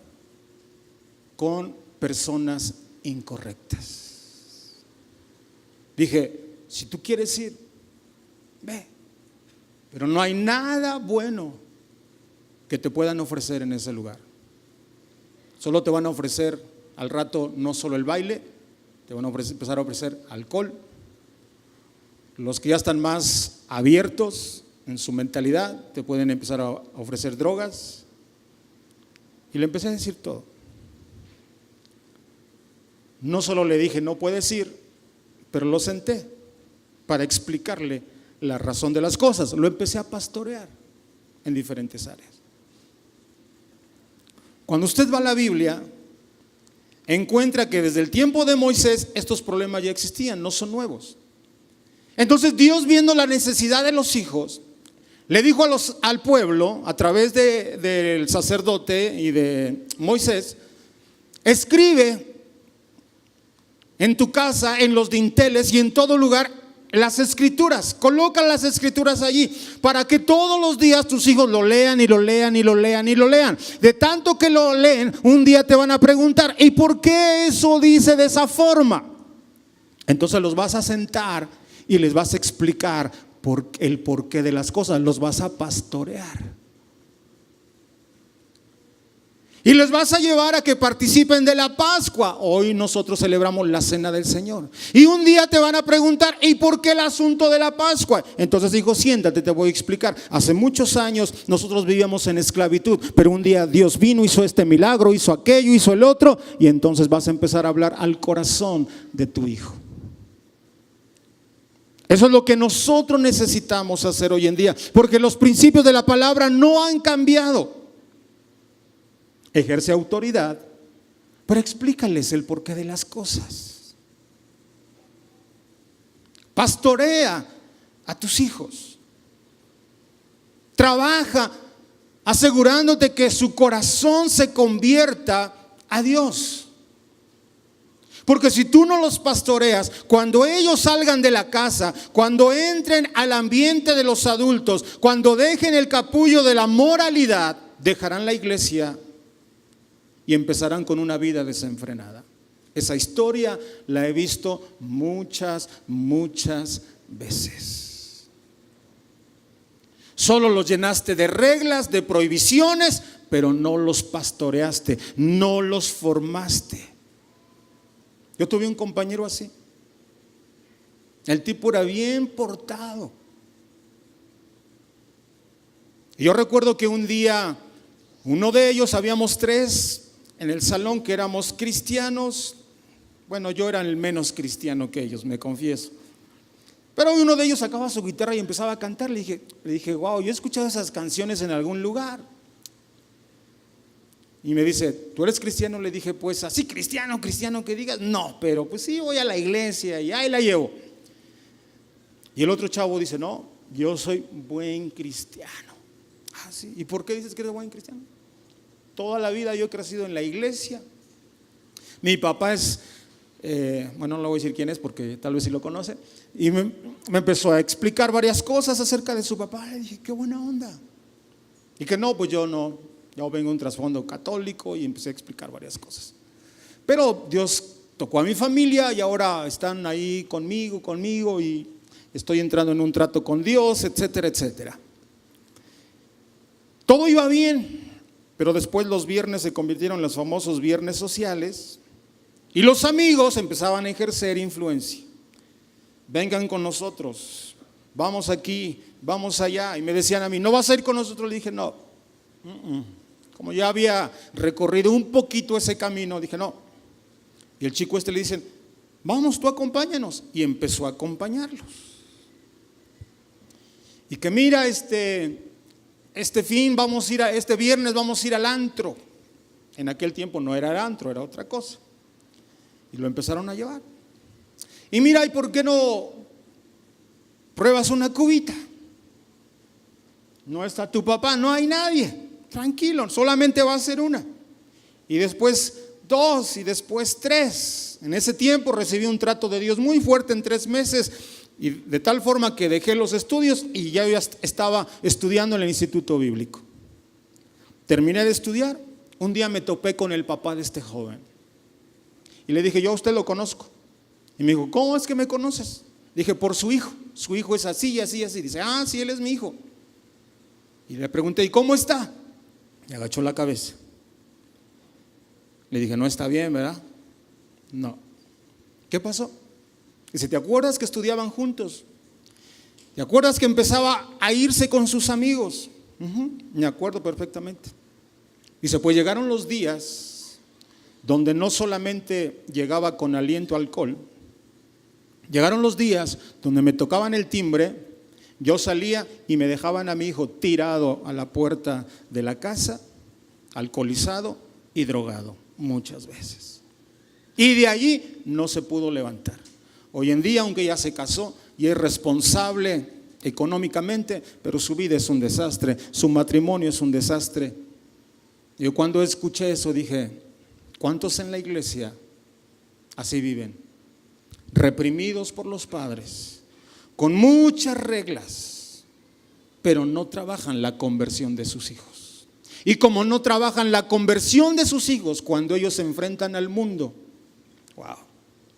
con personas incorrectas. Dije, si tú quieres ir, ve, pero no hay nada bueno que te puedan ofrecer en ese lugar. Solo te van a ofrecer al rato no solo el baile, te van a empezar a ofrecer alcohol. Los que ya están más abiertos en su mentalidad te pueden empezar a ofrecer drogas. Y le empecé a decir todo. No solo le dije no puedes ir, pero lo senté para explicarle la razón de las cosas. Lo empecé a pastorear en diferentes áreas. Cuando usted va a la Biblia, encuentra que desde el tiempo de Moisés estos problemas ya existían, no son nuevos. Entonces Dios, viendo la necesidad de los hijos, le dijo al pueblo a través del sacerdote y de Moisés: escribe en tu casa, en los dinteles y en todo lugar las escrituras. Coloca las escrituras allí para que todos los días tus hijos lo lean y lo lean y lo lean y lo lean. De tanto que lo leen, un día te van a preguntar: ¿y por qué eso dice de esa forma? Entonces los vas a sentar y les vas a explicar el porqué de las cosas. Los vas a pastorear y les vas a llevar a que participen de la Pascua. Hoy nosotros celebramos la Cena del Señor. Y un día te van a preguntar: ¿y por qué el asunto de la Pascua? Entonces dijo: siéntate, te voy a explicar. Hace muchos años nosotros vivíamos en esclavitud, pero un día Dios vino, hizo este milagro, hizo aquello, hizo el otro. Y entonces vas a empezar a hablar al corazón de tu hijo. Eso es lo que nosotros necesitamos hacer hoy en día, porque los principios de la palabra no han cambiado. Ejerce autoridad, pero explícales el porqué de las cosas. Pastorea a tus hijos. Trabaja asegurándote que su corazón se convierta a Dios. Porque si tú no los pastoreas, cuando ellos salgan de la casa, cuando entren al ambiente de los adultos, cuando dejen el capullo de la moralidad, dejarán la iglesia y empezarán con una vida desenfrenada. Esa historia la he visto muchas veces. Solo los llenaste de reglas, de prohibiciones, pero no los pastoreaste, no los formaste. Yo tuve un compañero así. El tipo era bien portado. Y yo recuerdo que un día, uno de ellos, habíamos 3 en el salón que éramos cristianos. Bueno, yo era el menos cristiano que ellos, me confieso. Pero uno de ellos sacaba su guitarra y empezaba a cantar. Le dije, wow, yo he escuchado esas canciones en algún lugar. Y me dice: ¿tú eres cristiano? Le dije: pues así cristiano que digas. No, pero pues sí, voy a la iglesia y ahí la llevo. Y el otro chavo dice: no, yo soy buen cristiano. Ah, sí. ¿Y por qué dices que eres buen cristiano? Toda la vida yo he crecido en la iglesia. Mi papá es, bueno, no le voy a decir quién es porque tal vez sí lo conoce. Y me empezó a explicar varias cosas acerca de su papá. Le dije: qué buena onda. Y que no, pues yo no. Yo vengo de un trasfondo católico y empecé a explicar varias cosas. Pero Dios tocó a mi familia y ahora están ahí conmigo y estoy entrando en un trato con Dios, etcétera, etcétera. Todo iba bien, pero después los viernes se convirtieron en los famosos viernes sociales y los amigos empezaban a ejercer influencia. Vengan con nosotros, vamos aquí, vamos allá. Y me decían a mí: ¿no vas a ir con nosotros? Le dije: no. Como ya había recorrido un poquito ese camino, dije: no. Y el chico le dicen: vamos, tú acompáñanos. Y empezó a acompañarlos. Y que mira, este viernes vamos a ir al antro. En aquel tiempo no era el antro, era otra cosa. Y lo empezaron a llevar. Y mira, ¿y por qué no pruebas una cubita? No está tu papá, no hay nadie. Tranquilo, solamente va a ser una. Y después 2 y después 3. En ese tiempo recibí un trato de Dios muy fuerte en 3 meses. Y de tal forma que dejé los estudios y ya estaba estudiando en el Instituto Bíblico. Terminé de estudiar. Un día me topé con el papá de este joven. Y le dije, yo a usted lo conozco. Y me dijo, ¿cómo es que me conoces? Dije, por su hijo. Su hijo es así y así y así. Dice, sí, él es mi hijo. Y le pregunté, ¿y cómo está? Y agachó la cabeza. Le dije, no está bien, ¿verdad? No. ¿Qué pasó? Dice, ¿te acuerdas que estudiaban juntos? ¿Te acuerdas que empezaba a irse con sus amigos? Me acuerdo perfectamente. Dice, pues llegaron los días donde no solamente llegaba con aliento a alcohol, llegaron los días donde me tocaban el timbre, yo salía y me dejaban a mi hijo tirado a la puerta de la casa, alcoholizado y drogado muchas veces. Y de allí no se pudo levantar. Hoy en día, aunque ya se casó y es responsable económicamente, pero su vida es un desastre, su matrimonio es un desastre. Yo cuando escuché eso dije, ¿cuántos en la iglesia así viven? Reprimidos por los padres, con muchas reglas, pero no trabajan la conversión de sus hijos. Y como no trabajan la conversión de sus hijos cuando ellos se enfrentan al mundo, wow,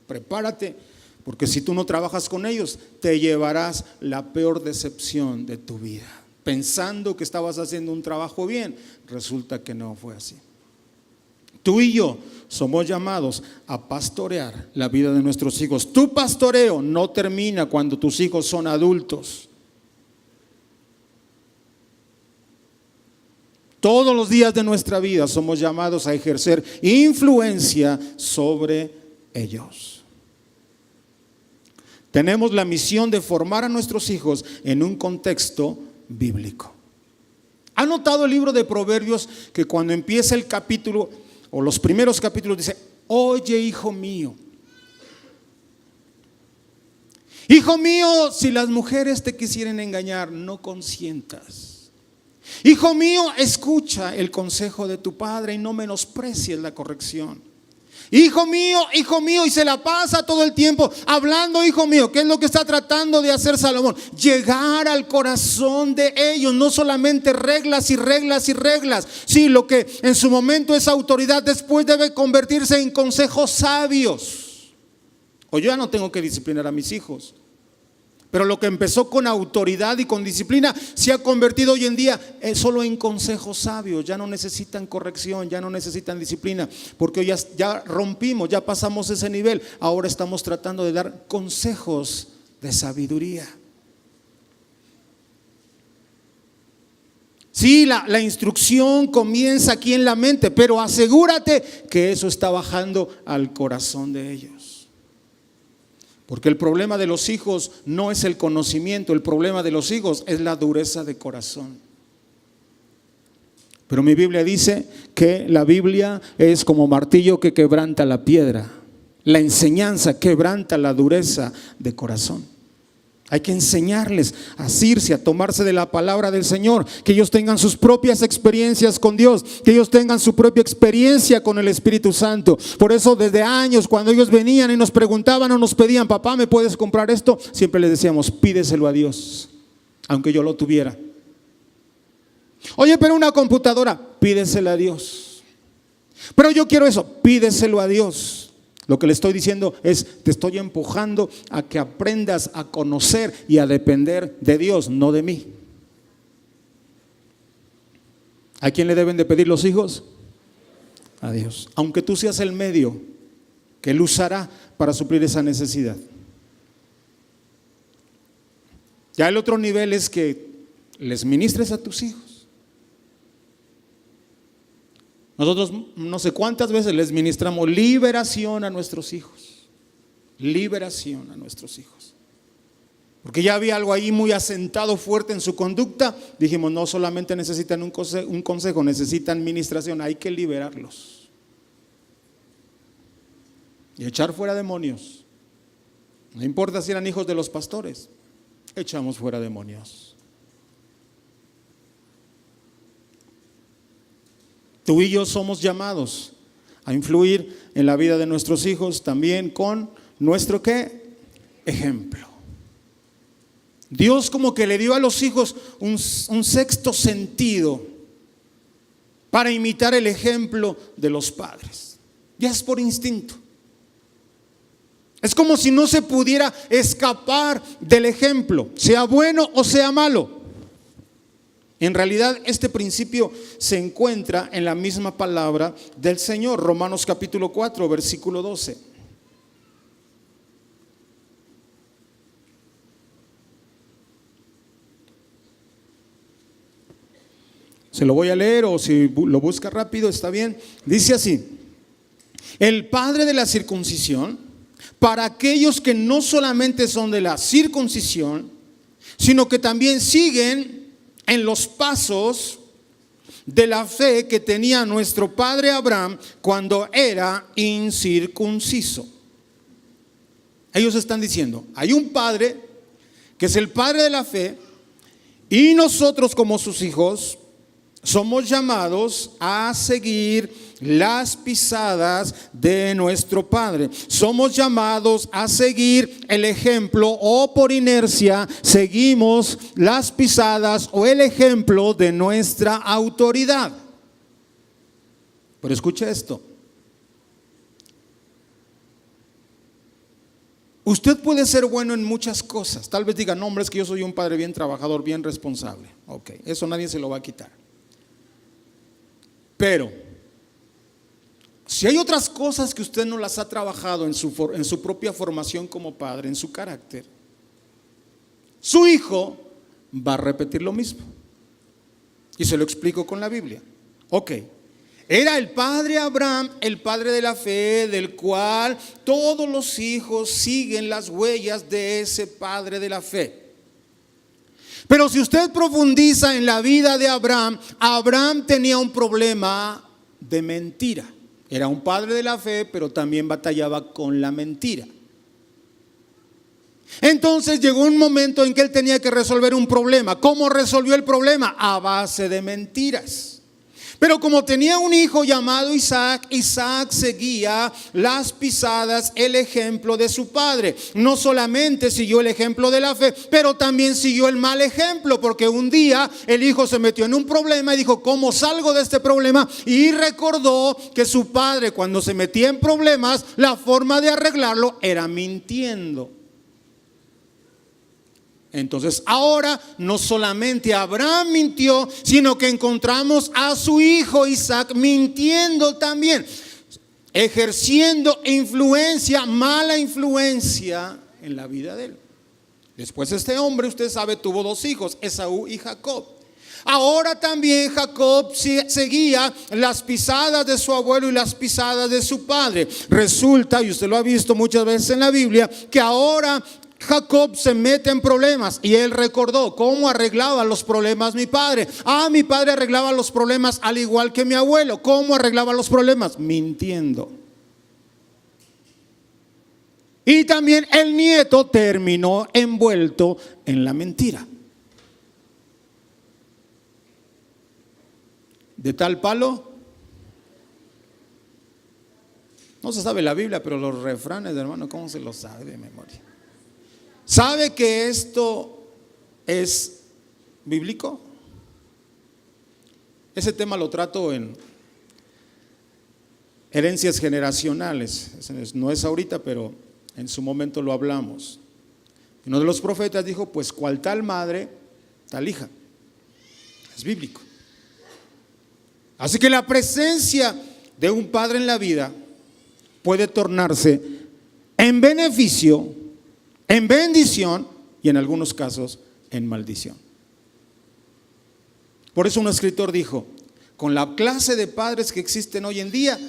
prepárate. Porque si tú no trabajas con ellos, te llevarás la peor decepción de tu vida. Pensando que estabas haciendo un trabajo bien, resulta que no fue así. Tú y yo somos llamados a pastorear la vida de nuestros hijos. Tu pastoreo no termina cuando tus hijos son adultos. Todos los días de nuestra vida somos llamados a ejercer influencia sobre ellos. Tenemos la misión de formar a nuestros hijos en un contexto bíblico. ¿Ha notado el libro de Proverbios que cuando empieza el capítulo o los primeros capítulos dice, oye hijo mío, si las mujeres te quisieren engañar, no consientas. Hijo mío, escucha el consejo de tu padre y no menosprecies la corrección. Hijo mío, y se la pasa todo el tiempo hablando, hijo mío. ¿Qué es lo que está tratando de hacer Salomón? Llegar al corazón de ellos, no solamente reglas y reglas y reglas. Sí, lo que en su momento es autoridad, después debe convertirse en consejos sabios. O yo ya no tengo que disciplinar a mis hijos. Pero lo que empezó con autoridad y con disciplina se ha convertido hoy en día solo en consejos sabios. Ya no necesitan corrección, ya no necesitan disciplina, porque hoy ya rompimos, ya pasamos ese nivel. Ahora estamos tratando de dar consejos de sabiduría. Sí, la instrucción comienza aquí en la mente, pero asegúrate que eso está bajando al corazón de ellos. Porque el problema de los hijos no es el conocimiento, el problema de los hijos es la dureza de corazón. Pero mi Biblia dice que la Biblia es como martillo que quebranta la piedra. La enseñanza quebranta la dureza de corazón. Hay que enseñarles a asirse, a tomarse de la palabra del Señor, que ellos tengan sus propias experiencias con Dios, que ellos tengan su propia experiencia con el Espíritu Santo. Por eso desde años, cuando ellos venían y nos preguntaban o nos pedían, papá, ¿me puedes comprar esto? Siempre les decíamos, pídeselo a Dios, aunque yo lo tuviera. Oye, pero una computadora, pídesela a Dios. Pero yo quiero eso, pídeselo a Dios. Lo que le estoy diciendo es, te estoy empujando a que aprendas a conocer y a depender de Dios, no de mí. ¿A quién le deben de pedir los hijos? A Dios. Aunque tú seas el medio que Él usará para suplir esa necesidad. Ya el otro nivel es que les ministres a tus hijos. Nosotros no sé cuántas veces les ministramos liberación a nuestros hijos. Liberación a nuestros hijos. Porque ya había algo ahí muy asentado fuerte en su conducta. Dijimos, no solamente necesitan un consejo, necesitan ministración. Hay que liberarlos. Y echar fuera demonios. No importa si eran hijos de los pastores. Echamos fuera demonios. Tú y yo somos llamados a influir en la vida de nuestros hijos también con nuestro ¿qué? Ejemplo. Dios como que le dio a los hijos un sexto sentido para imitar el ejemplo de los padres. Ya es por instinto. Es como si no se pudiera escapar del ejemplo, sea bueno o sea malo. En realidad este principio se encuentra en la misma palabra del Señor, Romanos capítulo 4, versículo 12. Se lo voy a leer o si lo busca rápido está bien. Dice así: el padre de la circuncisión, para aquellos que no solamente son de la circuncisión, sino que también siguen en los pasos de la fe que tenía nuestro padre Abraham cuando era incircunciso. Ellos están diciendo, hay un padre que es el padre de la fe y nosotros como sus hijos somos llamados a seguir las pisadas de nuestro Padre. Somos llamados a seguir el ejemplo o por inercia seguimos las pisadas o el ejemplo de nuestra autoridad. Pero escuche esto. Usted puede ser bueno en muchas cosas. Tal vez diga, no, hombre, es que yo soy un padre bien trabajador, bien responsable. Ok, eso nadie se lo va a quitar. Pero si hay otras cosas que usted no las ha trabajado en su propia formación como padre, en su carácter, su hijo va a repetir lo mismo. Y se lo explico con la Biblia. Ok, era el padre Abraham, el padre de la fe, del cual todos los hijos siguen las huellas de ese padre de la fe. Pero si usted profundiza en la vida de Abraham, Abraham tenía un problema de mentira. Era un padre de la fe, pero también batallaba con la mentira. Entonces llegó un momento en que él tenía que resolver un problema. ¿Cómo resolvió el problema? A base de mentiras. Pero como tenía un hijo llamado Isaac, Isaac seguía las pisadas, el ejemplo de su padre. No solamente siguió el ejemplo de la fe, pero también siguió el mal ejemplo, porque un día el hijo se metió en un problema y dijo, ¿cómo salgo de este problema? Y recordó que su padre, cuando se metía en problemas, la forma de arreglarlo era mintiendo. Entonces ahora no solamente Abraham mintió, sino que encontramos a su hijo Isaac mintiendo también, ejerciendo influencia, mala influencia en la vida de él. Después este hombre, usted sabe, tuvo dos hijos, Esaú y Jacob. Ahora también Jacob seguía las pisadas de su abuelo y las pisadas de su padre. Resulta, y usted lo ha visto muchas veces en la Biblia, que ahora Jacob se mete en problemas y él recordó cómo arreglaba los problemas mi padre. Mi padre arreglaba los problemas al igual que mi abuelo. ¿Cómo arreglaba los problemas? Mintiendo. Y también el nieto terminó envuelto en la mentira. De tal palo, no se sabe la Biblia, pero los refranes, hermano, ¿cómo se los sabe de memoria? ¿Sabe que esto es bíblico? Ese tema lo trato en herencias generacionales. No es ahorita, pero en su momento lo hablamos. Uno de los profetas dijo, pues cual tal madre, tal hija. Es bíblico. Así que la presencia de un padre en la vida puede tornarse en beneficio, en bendición y en algunos casos en maldición. Por eso un escritor dijo, con la clase de padres que existen hoy en día,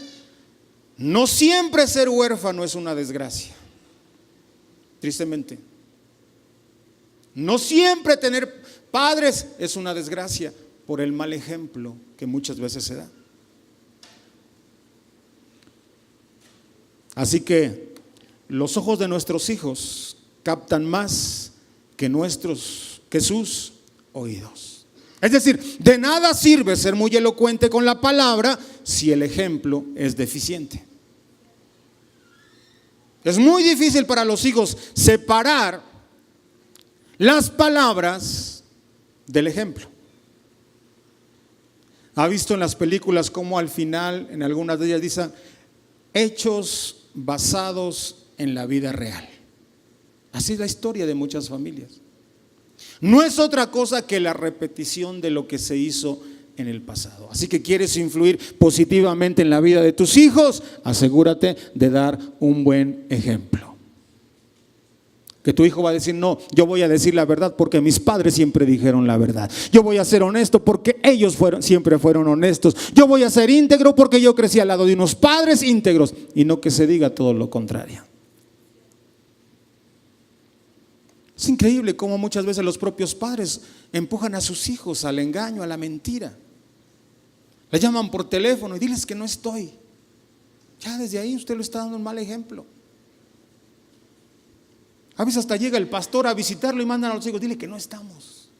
no siempre ser huérfano es una desgracia. Tristemente. No siempre tener padres es una desgracia por el mal ejemplo que muchas veces se da. Así que los ojos de nuestros hijos captan más que sus oídos. Es decir, de nada sirve ser muy elocuente con la palabra si el ejemplo es deficiente. Es muy difícil para los hijos separar las palabras del ejemplo. ¿Ha visto en las películas cómo al final, en algunas de ellas dicen hechos basados en la vida real? Así es la historia de muchas familias. No es otra cosa que la repetición de lo que se hizo en el pasado. Así que quieres influir positivamente en la vida de tus hijos, asegúrate de dar un buen ejemplo. Que tu hijo va a decir, no, yo voy a decir la verdad porque mis padres siempre dijeron la verdad. Yo voy a ser honesto porque ellos siempre fueron honestos. Yo voy a ser íntegro porque yo crecí al lado de unos padres íntegros. Y no que se diga todo lo contrario. Es increíble cómo muchas veces los propios padres empujan a sus hijos al engaño, a la mentira. Le llaman por teléfono y diles que no estoy. Ya desde ahí usted le está dando un mal ejemplo. A veces hasta llega el pastor a visitarlo y mandan a los hijos, dile que no estamos.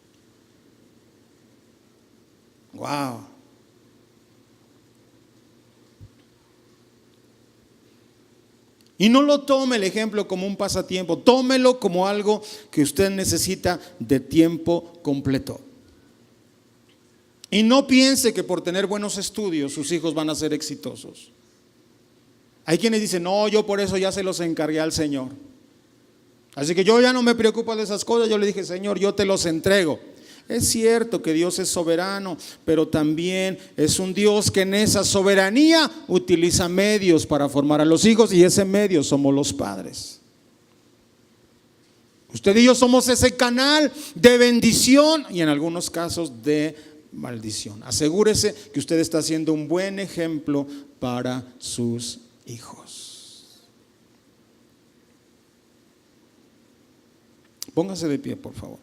Wow. Y no lo tome el ejemplo como un pasatiempo, tómelo como algo que usted necesita de tiempo completo. Y no piense que por tener buenos estudios sus hijos van a ser exitosos. Hay quienes dicen, no, yo por eso ya se los encargué al Señor. Así que yo ya no me preocupo de esas cosas. Yo le dije, Señor, yo te los entrego. Es cierto que Dios es soberano, pero también es un Dios que en esa soberanía utiliza medios para formar a los hijos, y ese medio somos los padres. Usted y yo somos ese canal de bendición y en algunos casos de maldición. Asegúrese que usted está haciendo un buen ejemplo para sus hijos. Póngase de pie, por favor.